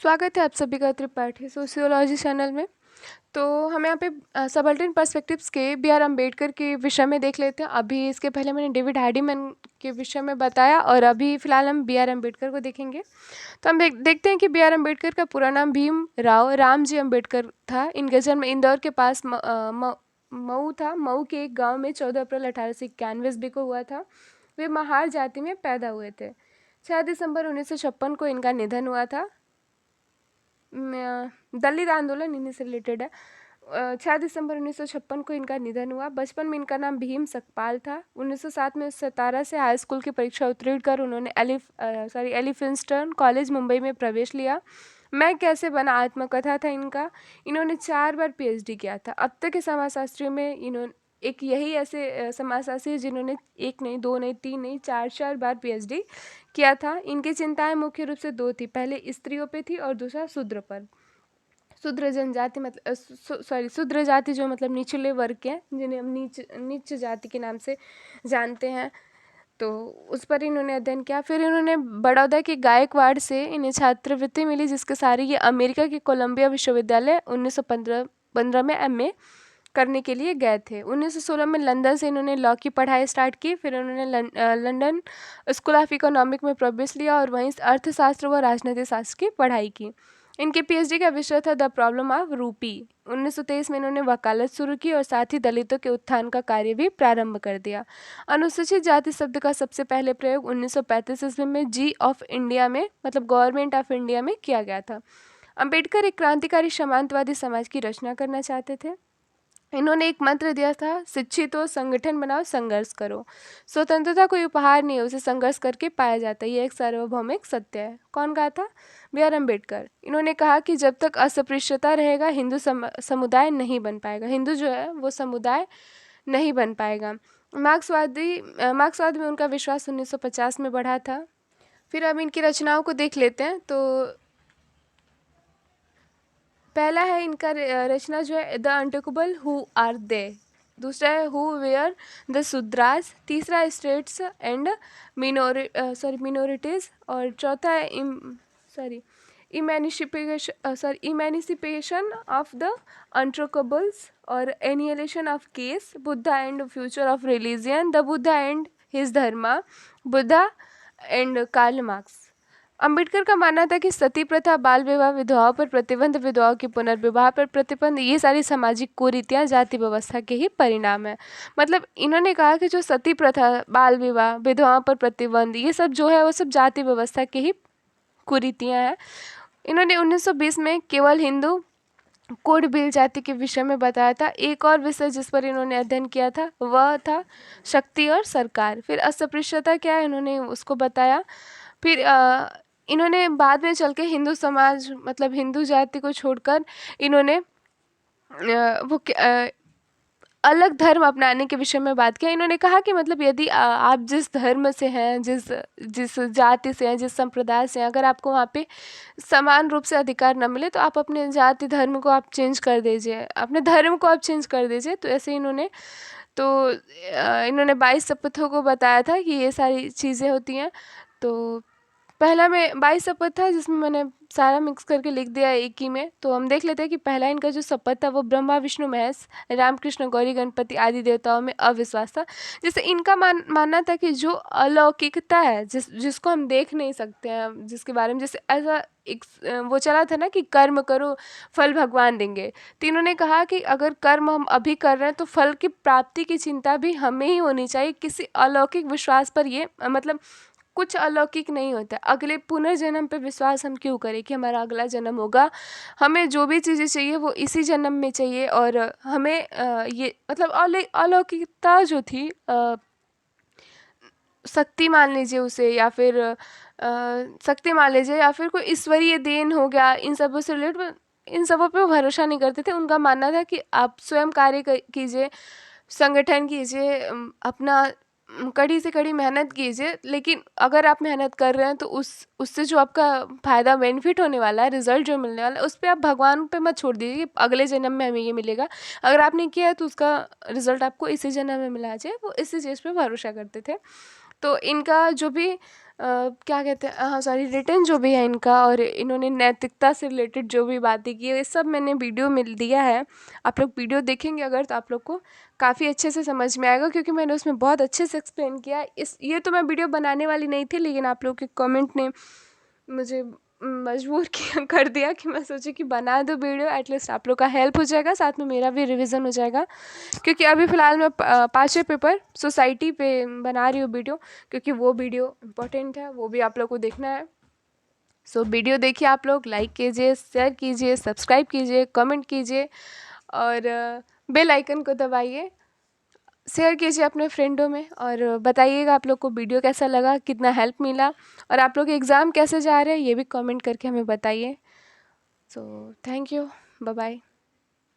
स्वागत है आप सभी का त्रिपाठी सोशियोलॉजी चैनल में। तो हम यहाँ पे सबल्टन पर्सपेक्टिव्स के बी आर अम्बेडकर के विषय में देख लेते हैं। अभी इसके पहले मैंने डेविड हार्डीमैन के विषय में बताया और अभी फ़िलहाल हम बी आर अम्बेडकर को देखेंगे। तो हम देखते हैं कि बी आर अम्बेडकर का पूरा नाम भीम राव रामजी अम्बेडकर था। इनका जन्म इंदौर के पास मऊ था। मऊ के एक गाँव में 14 अप्रैल 1891 ईस्वी को हुआ था। वे महार जाति में पैदा हुए थे। 6 दिसंबर 1956 को इनका निधन हुआ था। दलित आंदोलन इन्हीं से रिलेटेड है। 6 दिसंबर 1956 को इनका निधन हुआ। बचपन में इनका नाम भीम सकपाल था। 1907 में सतारा से हाई स्कूल की परीक्षा उत्तीर्ण कर उन्होंने एलिफिंस्टन कॉलेज मुंबई में प्रवेश लिया। मैं कैसे बना आत्मकथा था इनका। इन्होंने 4 बार पीएचडी किया था। अब तक के समाजशास्त्री में इन्होंने एक यही ऐसे समाजशास्त्री जिन्होंने 1 नहीं 2 नहीं 3 नहीं 4 बार पीएचडी किया था। इनकी चिंताएं मुख्य रूप से 2 थी। पहले स्त्रियों पे थी और दूसरा शूद्र पर। शूद्र जनजाति मतलब शूद्र जाति जो मतलब निचले वर्ग के हैं, जिन्हें हम नीच जाति के नाम से जानते हैं, तो उस पर इन्होंने अध्ययन किया। फिर इन्होंने बड़ौदा के गायकवाड़ से इन्हें छात्रवृत्ति मिली, जिसके सारे ये अमेरिका के कोलंबिया विश्वविद्यालय 1915 में एमए करने के लिए गए थे। 1916 में लंदन से इन्होंने लॉ की पढ़ाई स्टार्ट की। फिर उन्होंने लंदन स्कूल ऑफ इकोनॉमिक में प्रवेश लिया और वहीं अर्थशास्त्र व राजनीति शास्त्र की पढ़ाई की। इनके पीएचडी का विषय था द प्रॉब्लम ऑफ रूपी। 1923 में इन्होंने वकालत शुरू की और साथ ही दलितों के उत्थान का कार्य भी प्रारंभ कर दिया। अनुसूचित जाति शब्द का सबसे पहले प्रयोग 1935 ईस्वी में जी ऑफ इंडिया में मतलब गवर्नमेंट ऑफ इंडिया में किया गया था। अंबेडकर एक क्रांतिकारी सामंतवादी समाज की रचना करना चाहते थे। इन्होंने एक मंत्र दिया था, शिक्षित हो, संगठन बनाओ, संघर्ष करो। स्वतंत्रता कोई उपहार नहीं है, उसे संघर्ष करके पाया जाता है। ये एक सार्वभौमिक सत्य है। कौन कहा था? B R Ambedkar. इन्होंने कहा कि जब तक अस्पृश्यता रहेगा हिंदू समुदाय नहीं बन पाएगा। हिंदू जो है वो समुदाय नहीं बन पाएगा। मार्क्सवाद में उनका विश्वास 1950 में बढ़ा था। फिर अब इनकी रचनाओं को देख लेते हैं। तो पहला है इनका रचना जो है द अनटेकेबल हु आर दे। दूसरा है हु वेयर द शूद्रास। तीसरा स्टेट्स एंड मिनोरिटीज। और चौथा है इमेनिसिपेशन ऑफ द अनटेकेबल्स और annihilation of caste. Buddha and future of religion. The Buddha and his dharma. Buddha and Karl Marx. Ambedkar का मानना था कि सती प्रथा, बाल विवाह, विधवाओं पर प्रतिबंध, विधवाओं के पुनर्विवाह पर प्रतिबंध, ये सारी सामाजिक कुरीतियां जाति व्यवस्था के ही परिणाम है। मतलब इन्होंने कहा कि जो सती प्रथा, बाल विवाह, विधवाओं पर प्रतिबंध, ये सब जो है वो सब जाति व्यवस्था के ही कुरीतियां हैं। इन्होंने 1920 में केवल हिंदू कोड बिल जाति के विषय में बताया था। एक और विषय जिस पर इन्होंने अध्ययन किया था वह था शक्ति और सरकार। फिर अस्पृश्यता क्या है इन्होंने उसको बताया। फिर इन्होंने बाद में चल के हिंदू समाज मतलब हिंदू जाति को छोड़कर इन्होंने अलग धर्म अपनाने के विषय में बात किया। इन्होंने कहा कि मतलब यदि आप जिस धर्म से हैं, जिस जाति से हैं, जिस संप्रदाय से हैं, अगर आपको वहाँ पे समान रूप से अधिकार न मिले तो आप अपने जाति धर्म को आप चेंज कर दीजिए, अपने धर्म को आप चेंज कर दीजिए। तो ऐसे इन्होंने 22 शपथों को बताया था कि ये सारी चीज़ें होती हैं। तो पहला में 22 शपथ था जिसमें मैंने सारा मिक्स करके लिख दिया एक ही में। तो हम देख लेते हैं कि पहला इनका जो शपथ था वो ब्रह्मा विष्णु महेश रामकृष्ण गौरी गणपति आदि देवताओं में अविश्वास था। जैसे इनका मानना था कि जो अलौकिकता है, जिसको हम देख नहीं सकते हैं, जिसके बारे में जैसे ऐसा एक वो चला था ना कि कर्म करो फल भगवान देंगे। तो इन्होंने कहा कि अगर कर्म हम अभी कर रहे हैं तो फल की प्राप्ति की चिंता भी हमें ही होनी चाहिए। किसी अलौकिक विश्वास पर ये मतलब कुछ अलौकिक नहीं होता। अगले पुनर्जन्म पे विश्वास हम क्यों करें कि हमारा अगला जन्म होगा। हमें जो भी चीज़ें चाहिए वो इसी जन्म में चाहिए। और हमें ये मतलब अलौकिकता जो थी, शक्ति मान लीजिए उसे, या फिर शक्ति मान लीजिए, या फिर कोई ईश्वरीय देन हो गया, इन सबों से रिलेटेड इन सबों पे भरोसा नहीं करते थे। उनका मानना था कि आप स्वयं कार्य कीजिए, संगठन कीजिए, अपना कड़ी से कड़ी मेहनत कीजिए। लेकिन अगर आप मेहनत कर रहे हैं तो उससे जो आपका फ़ायदा बेनिफिट होने वाला है, रिजल्ट जो मिलने वाला है, उस पर आप भगवान पे मत छोड़ दीजिए कि अगले जन्म में हमें ये मिलेगा। अगर आपने किया है तो उसका रिजल्ट आपको इसी जन्म में मिला जाए, वो इसी चीज़ पे भरोसा करते थे। तो इनका जो भी क्या कहते हैं, हाँ सॉरी, रिटन जो भी है इनका, और इन्होंने नैतिकता से रिलेटेड जो भी बातें की है, ये सब मैंने वीडियो में दिया है। आप लोग वीडियो देखेंगे अगर, तो आप लोग को काफ़ी अच्छे से समझ में आएगा, क्योंकि मैंने उसमें बहुत अच्छे से एक्सप्लेन किया है। ये तो मैं वीडियो बनाने वाली नहीं थी, लेकिन आप लोग के कमेंट ने मुझे मजबूर किया कर दिया कि मैं सोची कि बना दो वीडियो, एटलीस्ट आप लोग का हेल्प हो जाएगा, साथ में मेरा भी रिवीजन हो जाएगा। क्योंकि अभी फ़िलहाल मैं 5वें पेपर सोसाइटी पे बना रही हूँ वीडियो, क्योंकि वो वीडियो इम्पोर्टेंट है, वो भी आप लोग को देखना है। सो वीडियो देखिए, आप लोग लाइक कीजिए, शेयर कीजिए, सब्सक्राइब कीजिए, कमेंट कीजिए, और बेल आइकन को दबाइए, शेयर कीजिए अपने फ्रेंडों में, और बताइएगा आप लोग को वीडियो कैसा लगा, कितना हेल्प मिला, और आप लोग के एग्ज़ाम कैसे जा रहे हैं ये भी कमेंट करके हमें बताइए। So thank you, bye bye.